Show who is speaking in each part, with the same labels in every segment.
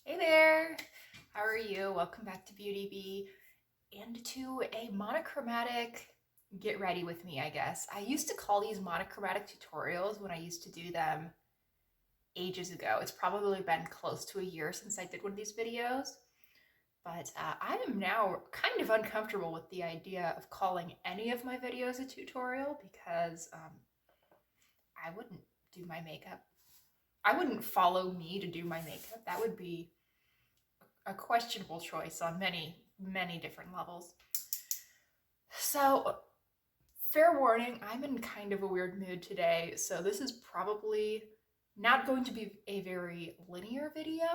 Speaker 1: Hey there! How are you? Welcome back to Beauty Bee and to a monochromatic get ready with me, I guess. I used to call these monochromatic tutorials when I used to do them ages ago. It's probably been close to a year since I did one of these videos, but I am now kind of uncomfortable with the idea of calling any of my videos a tutorial because I wouldn't do my makeup. I wouldn't follow me to do my makeup. That would be a questionable choice on many different levels. So, fair warning, I'm in kind of a weird mood today, so this is probably not going to be a very linear video,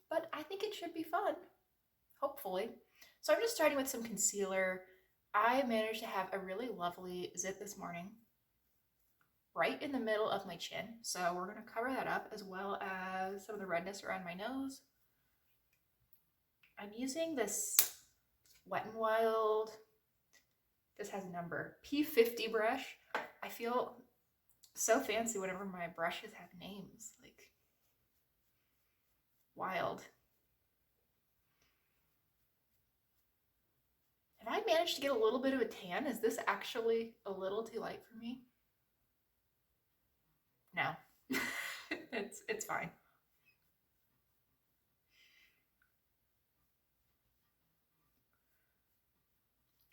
Speaker 1: but I think it should be fun, hopefully. So I'm just starting with some concealer. I managed to have a really lovely zit this morning, right in the middle of my chin, so we're going to cover that up as well as some of the redness around my nose. I'm using this Wet n Wild, this has a number, P50 brush. I feel so fancy whenever my brushes have names, like wild. Have I managed to get a little bit of a tan? Is this actually a little too light for me? No, it's fine.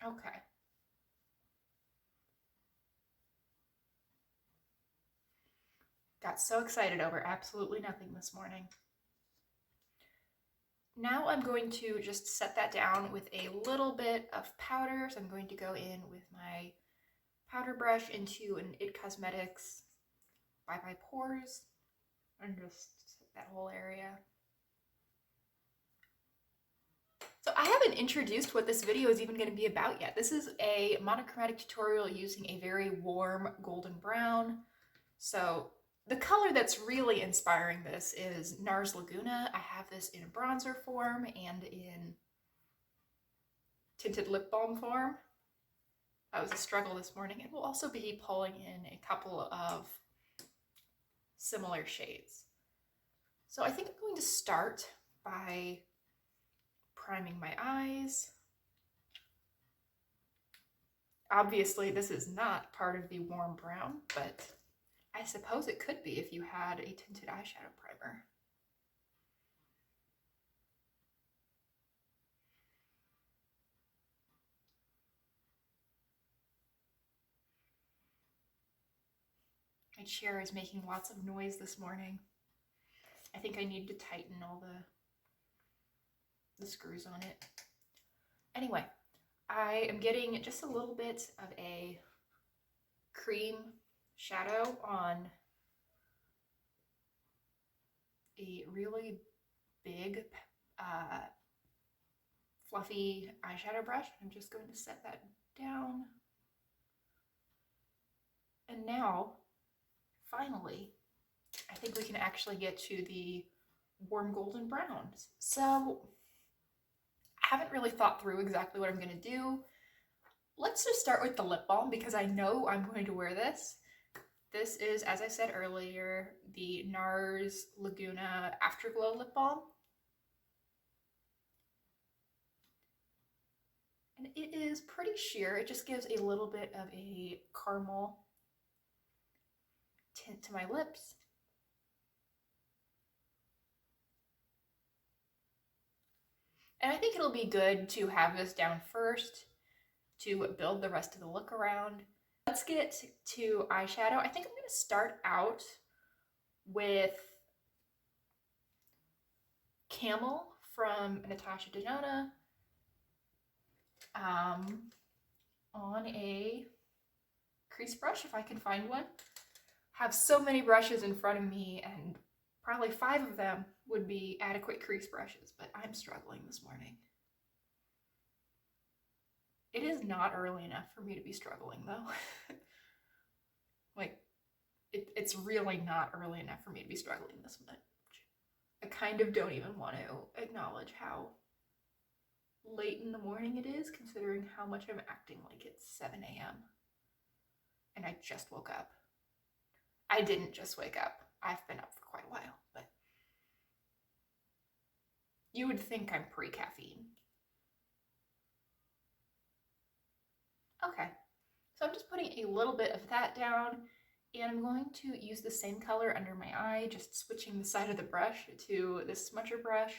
Speaker 1: Okay. Got so excited over absolutely nothing this morning. Now I'm going to just set that down with a little bit of powder. So I'm going to go in with my powder brush into an IT Cosmetics by my pores and just that whole area. So I haven't introduced what this video is even going to be about yet. This is a monochromatic tutorial using a very warm golden brown. So the color that's really inspiring this is NARS Laguna. I have this in bronzer form and in tinted lip balm form. That was a struggle this morning. And we'll also be pulling in a couple of similar shades. So I think I'm going to start by priming my eyes. Obviously, this is not part of the warm brown, but I suppose it could be if you had a tinted eyeshadow primer. My chair is making lots of noise this morning. I think I need to tighten all the screws on it. Anyway, I am getting just a little bit of a cream shadow on a really big, fluffy eyeshadow brush. I'm just going to set that down. And now, finally, I think we can actually get to the warm golden browns. So I haven't really thought through exactly what I'm going to do. Let's just start with the lip balm because I know I'm going to wear this. This is, as I said earlier, the NARS Laguna Afterglow Lip Balm. And it is pretty sheer. It just gives a little bit of a caramel tint to my lips. And I think it'll be good to have this down first to build the rest of the look around. Let's get to eyeshadow. I think I'm going to start out with Camel from Natasha Denona on a crease brush, if I can find one. Have so many brushes in front of me, and probably 5 of them would be adequate crease brushes, but I'm struggling this morning. It is not early enough for me to be struggling, though. Like, it's really not early enough for me to be struggling this much. I kind of don't even want to acknowledge how late in the morning it is, considering how much I'm acting like it's 7 a.m. and I just woke up. I didn't just wake up. I've been up for quite a while, but You would think I'm pre-caffeine. Okay, so I'm just putting a little bit of that down, and I'm going to use the same color under my eye, just switching the side of the brush to this smudger brush.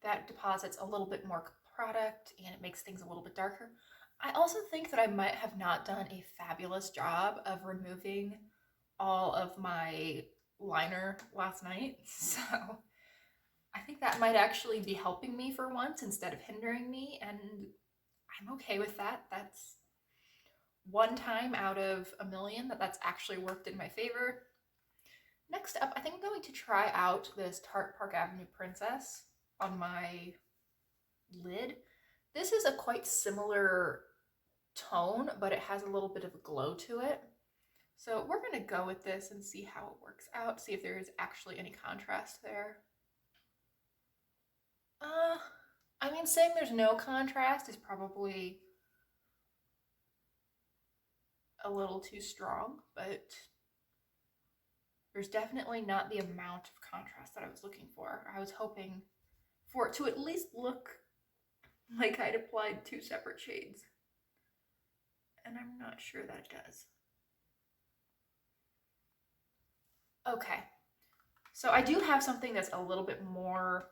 Speaker 1: That deposits a little bit more product and it makes things a little bit darker. I also think that I might have not done a fabulous job of removing all of my liner last night. So I think that might actually be helping me for once instead of hindering me, and I'm okay with that. That's one time out of a million that's actually worked in my favor. Next up, I think I'm going to try out this Tarte Park Avenue Princess on my lid. This is a quite similar tone, but it has a little bit of a glow to it. So we're gonna go with this and see how it works out, see if there is actually any contrast there. I mean, saying there's no contrast is probably a little too strong, but there's definitely not the amount of contrast that I was looking for. I was hoping for it to at least look like I'd applied two separate shades, and I'm not sure that it does. Okay, so I do have something that's a little bit more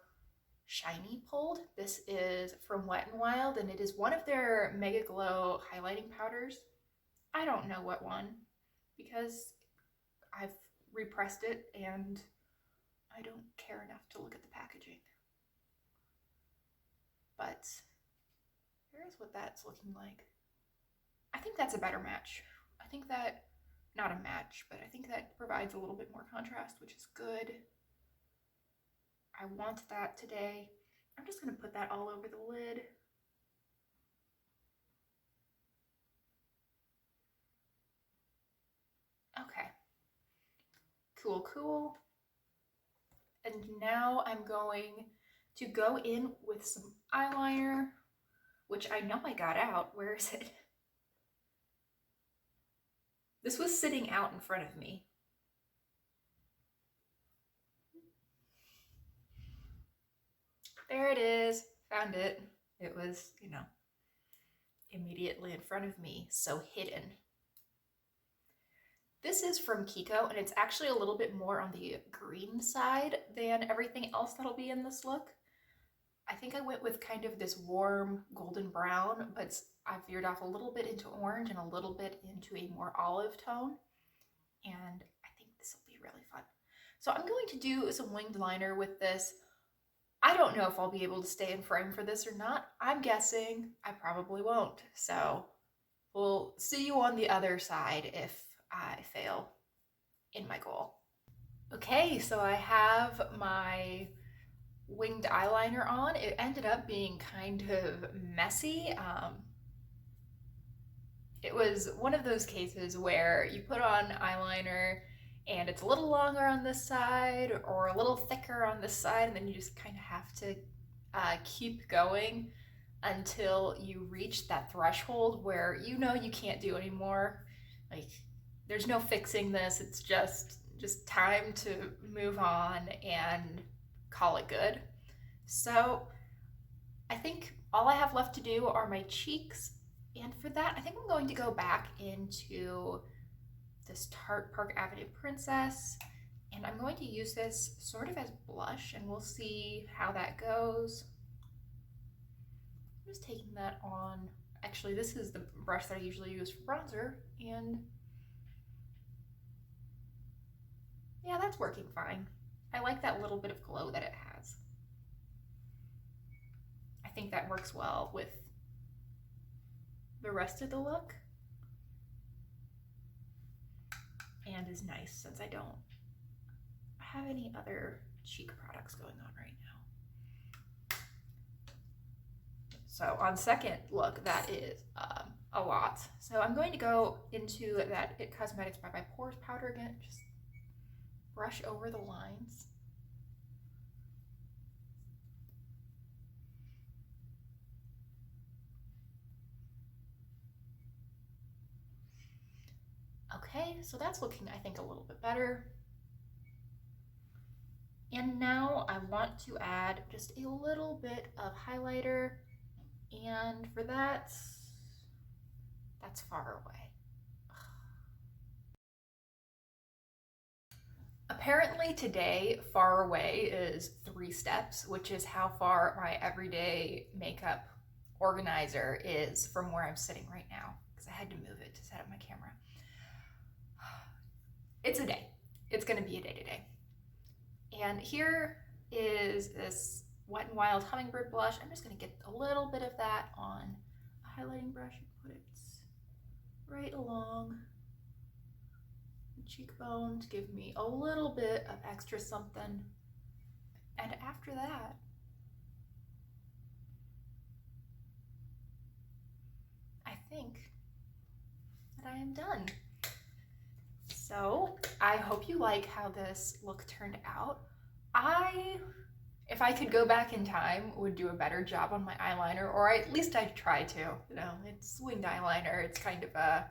Speaker 1: shiny pulled. This is from Wet n Wild, and it is one of their Mega Glow highlighting powders. I don't know what one, because I've repressed it and I don't care enough to look at the packaging. But here's what that's looking like. I think that's a better match. I think that, not a match, but I think that provides a little bit more contrast, which is good. I want that today. I'm just gonna put that all over the lid. Okay, cool, cool. And now I'm going to go in with some eyeliner, which I know I got out. Where is it? This was sitting out in front of me. There it is, found it. It was, immediately in front of me, so hidden. This is from Kiko, and it's actually a little bit more on the green side than everything else that'll be in this look. I think I went with kind of this warm golden brown, but I veered off a little bit into orange and a little bit into a more olive tone. And I think this will be really fun. So I'm going to do some winged liner with this. I don't know if I'll be able to stay in frame for this or not. I'm guessing I probably won't. So we'll see you on the other side if I fail in my goal. Okay, so I have my winged eyeliner on. It ended up being kind of messy. It was one of those cases where you put on eyeliner and it's a little longer on this side or a little thicker on this side, and then you just kind of have to keep going until you reach that threshold where you know you can't do anymore. Like, there's no fixing this. It's just time to move on and call it good. So I think all I have left to do are my cheeks. And for that, I think I'm going to go back into this Tarte Park Avenue Princess. And I'm going to use this sort of as blush, and we'll see how that goes. I'm just taking that on. Actually, this is the brush that I usually use for bronzer, and yeah, that's working fine. I like that little bit of glow that it has. I think that works well with the rest of the look and is nice since I don't have any other cheek products going on right now. So on second look, that is a lot. So I'm going to go into that It Cosmetics by Pores powder again, just brush over the lines. Okay, so that's looking, I think, a little bit better. And now I want to add just a little bit of highlighter, and for that, that's Far Away. Apparently today, Far Away is 3 steps, which is how far my everyday makeup organizer is from where I'm sitting right now, because I had to move it to set up my camera. It's a day. It's gonna be a day today. And here is this Wet n Wild Hummingbird blush. I'm just gonna get a little bit of that on a highlighting brush and put it right along the cheekbone to give me a little bit of extra something. And after that, I think that I am done. So I hope you like how this look turned out. If I could go back in time, would do a better job on my eyeliner, or at least I'd try to. You know, it's winged eyeliner. It's kind of a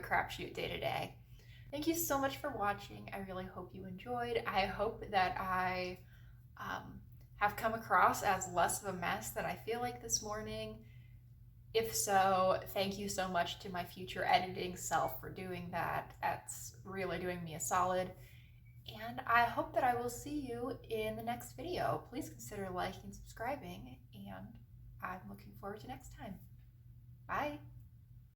Speaker 1: crapshoot day to day. Thank you so much for watching. I really hope you enjoyed. I hope that I have come across as less of a mess than I feel like this morning. If so, thank you so much to my future editing self for doing that. That's really doing me a solid. And I hope that I will see you in the next video. Please consider liking and subscribing, and I'm looking forward to next time. Bye.